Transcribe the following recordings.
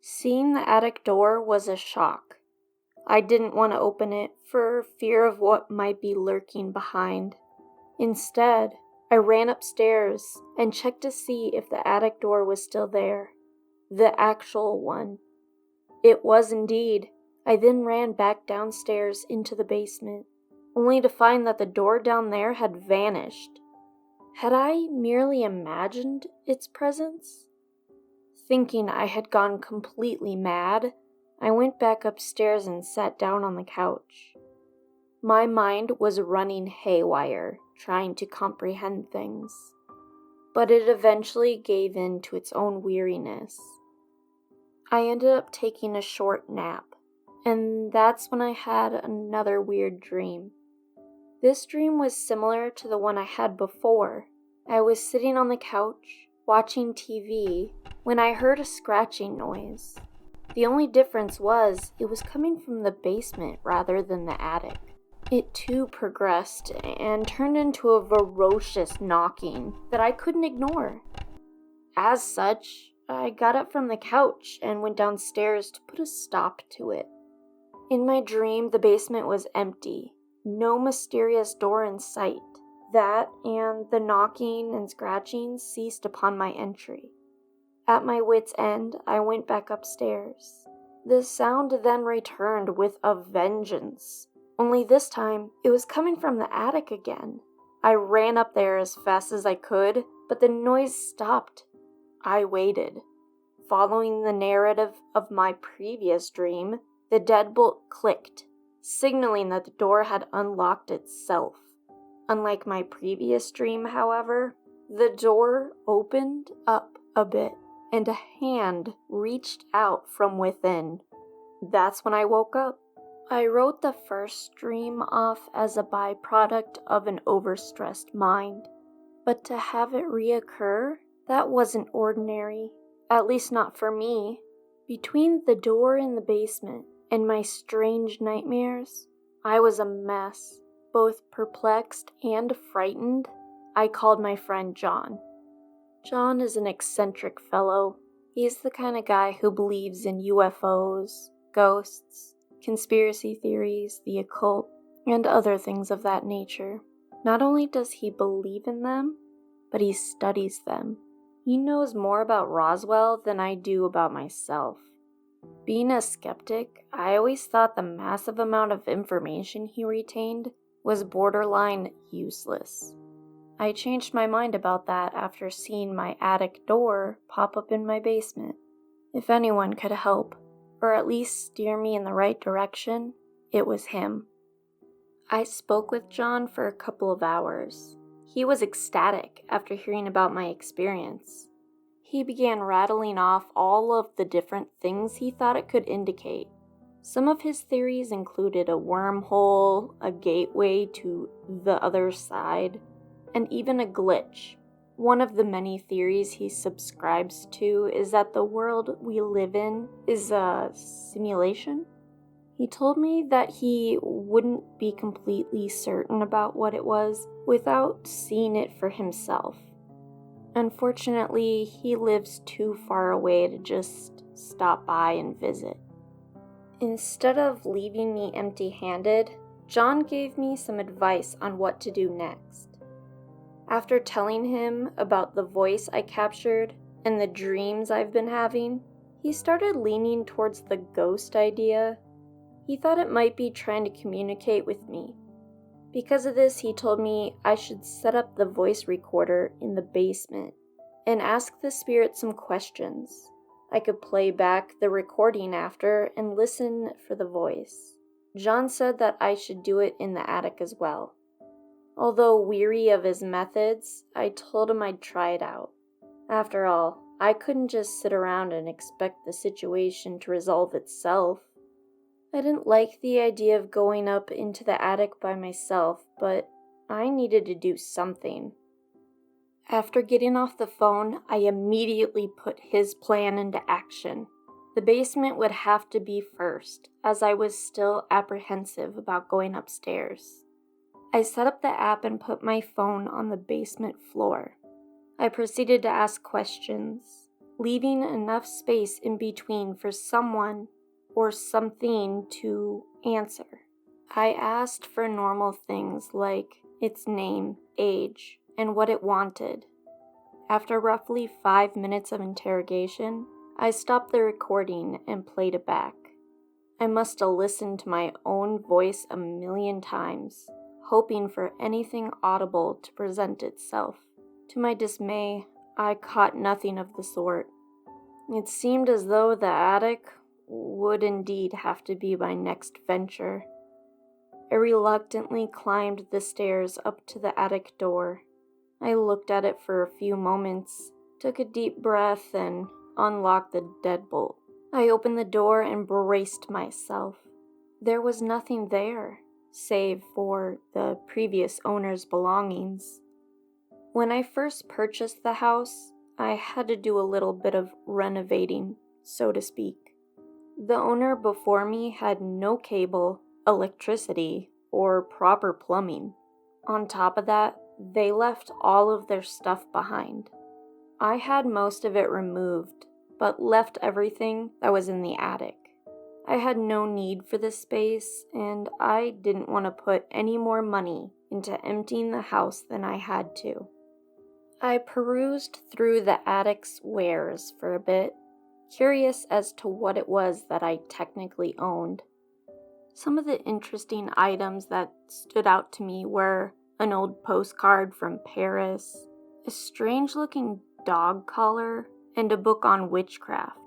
Seeing the attic door was a shock. I didn't want to open it for fear of what might be lurking behind. Instead, I ran upstairs and checked to see if the attic door was still there. The actual one. It was indeed. I then ran back downstairs into the basement, only to find that the door down there had vanished. Had I merely imagined its presence? Thinking I had gone completely mad, I went back upstairs and sat down on the couch. My mind was running haywire, trying to comprehend things, but it eventually gave in to its own weariness. I ended up taking a short nap, and that's when I had another weird dream. This dream was similar to the one I had before. I was sitting on the couch, watching TV, when I heard a scratching noise. The only difference was it was coming from the basement rather than the attic. It too progressed and turned into a ferocious knocking that I couldn't ignore. As such, I got up from the couch and went downstairs to put a stop to it. In my dream, the basement was empty, no mysterious door in sight. That and the knocking and scratching ceased upon my entry. At my wit's end, I went back upstairs. The sound then returned with a vengeance. Only this time, it was coming from the attic again. I ran up there as fast as I could, but the noise stopped. I waited. Following the narrative of my previous dream, the deadbolt clicked, signaling that the door had unlocked itself. Unlike my previous dream, however, the door opened up a bit, and a hand reached out from within. That's when I woke up. I wrote the first dream off as a byproduct of an overstressed mind, but to have it reoccur, that wasn't ordinary, at least not for me. Between the door in the basement and my strange nightmares, I was a mess. Both perplexed and frightened, I called my friend John. John is an eccentric fellow. He's the kind of guy who believes in UFOs, ghosts, conspiracy theories, the occult, and other things of that nature. Not only does he believe in them, but he studies them. He knows more about Roswell than I do about myself. Being a skeptic, I always thought the massive amount of information he retained was borderline useless. I changed my mind about that after seeing my attic door pop up in my basement. If anyone could help, or at least steer me in the right direction, it was him. I spoke with John for a couple of hours. He was ecstatic after hearing about my experience. He began rattling off all of the different things he thought it could indicate. Some of his theories included a wormhole, a gateway to the other side, and even a glitch. One of the many theories he subscribes to is that the world we live in is a simulation. He told me that he wouldn't be completely certain about what it was without seeing it for himself. Unfortunately, he lives too far away to just stop by and visit. Instead of leaving me empty-handed, John gave me some advice on what to do next. After telling him about the voice I captured and the dreams I've been having, he started leaning towards the ghost idea. He thought it might be trying to communicate with me. Because of this, he told me I should set up the voice recorder in the basement and ask the spirit some questions. I could play back the recording after and listen for the voice. John said that I should do it in the attic as well. Although weary of his methods, I told him I'd try it out. After all, I couldn't just sit around and expect the situation to resolve itself. I didn't like the idea of going up into the attic by myself, but I needed to do something. After getting off the phone, I immediately put his plan into action. The basement would have to be first, as I was still apprehensive about going upstairs. I set up the app and put my phone on the basement floor. I proceeded to ask questions. leaving enough space in between for someone or something to answer. I asked for normal things like its name, age, and what it wanted. After roughly 5 minutes of interrogation, I stopped the recording and played it back. I must have listened to my own voice a million times, hoping for anything audible to present itself. To my dismay, I caught nothing of the sort. It seemed as though the attic would indeed have to be my next venture. I reluctantly climbed the stairs up to the attic door. I looked at it for a few moments, took a deep breath, and unlocked the deadbolt. I opened the door and braced myself. There was nothing there, save for the previous owner's belongings. When I first purchased the house, I had to do a little bit of renovating, so to speak. The owner before me had no cable, electricity, or proper plumbing. On top of that, they left all of their stuff behind. I had most of it removed, but left everything that was in the attic. I had no need for this space, and I didn't want to put any more money into emptying the house than I had to. I perused through the attic's wares for a bit, curious as to what it was that I technically owned. Some of the interesting items that stood out to me were an old postcard from Paris, a strange-looking dog collar, and a book on witchcraft.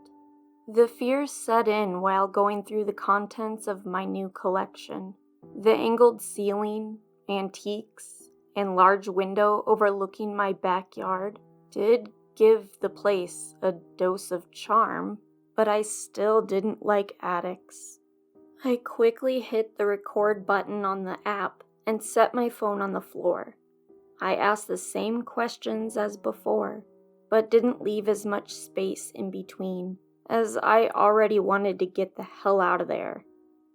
The fears set in while going through the contents of my new collection. The angled ceiling, antiques, and large window overlooking my backyard did give the place a dose of charm, but I still didn't like attics. I quickly hit the record button on the app and set my phone on the floor. I asked the same questions as before, but didn't leave as much space in between, as I already wanted to get the hell out of there.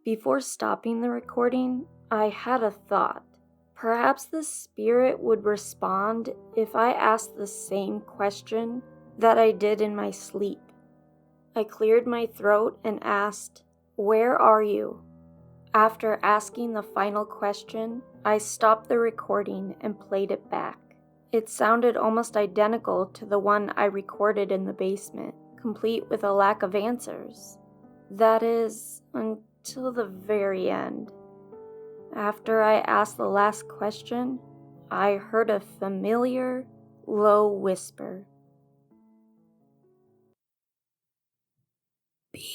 Before stopping the recording, I had a thought. Perhaps the spirit would respond if I asked the same question that I did in my sleep. I cleared my throat and asked, "Where are you?" After asking the final question, I stopped the recording and played it back. It sounded almost identical to the one I recorded in the basement, complete with a lack of answers. That is, until the very end. After I asked the last question, I heard a familiar, low whisper. "Be